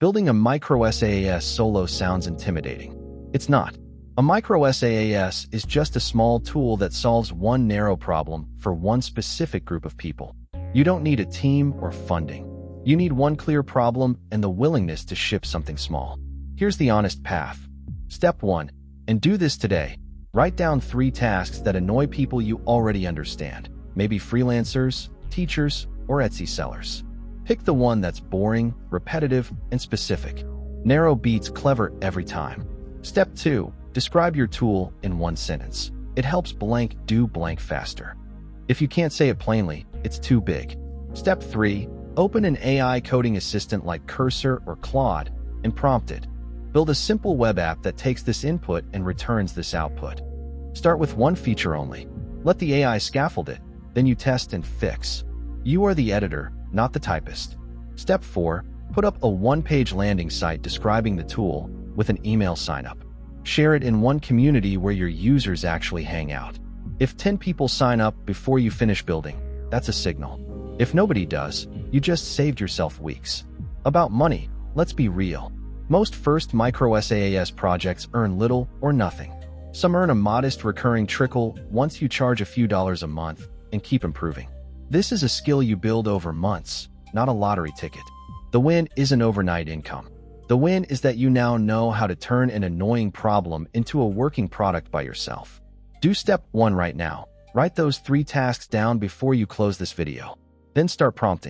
Building a micro-SaaS solo sounds intimidating. It's not. A micro-SaaS is just a small tool that solves one narrow problem for one specific group of people. You don't need a team or funding. You need one clear problem and the willingness to ship something small. Here's the honest path. Step 1. And do this today. Write down 3 tasks that annoy people you already understand. Maybe freelancers, teachers, or Etsy sellers. Pick the one that's boring, repetitive, and specific. Narrow beats clever every time. Step 2. Describe your tool in 1 sentence. It helps blank do blank faster. If you can't say it plainly, it's too big. Step 3. Open an AI coding assistant like Cursor or Claude and prompt it. Build a simple web app that takes this input and returns this output. Start with 1 feature only. Let the AI scaffold it, then you test and fix. You are the editor, not the typist. Step 4. Put up a 1-page landing site describing the tool with an email sign-up. Share it in one community where your users actually hang out. If 10 people sign up before you finish building, that's a signal. If nobody does, you just saved yourself weeks. About money, let's be real. Most first micro-SaaS projects earn little or nothing. Some earn a modest recurring trickle once you charge a few dollars a month and keep improving. This is a skill you build over months, not a lottery ticket. The win isn't overnight income. The win is that you now know how to turn an annoying problem into a working product by yourself. Do step 1 right now. Write those 3 tasks down before you close this video. Then start prompting.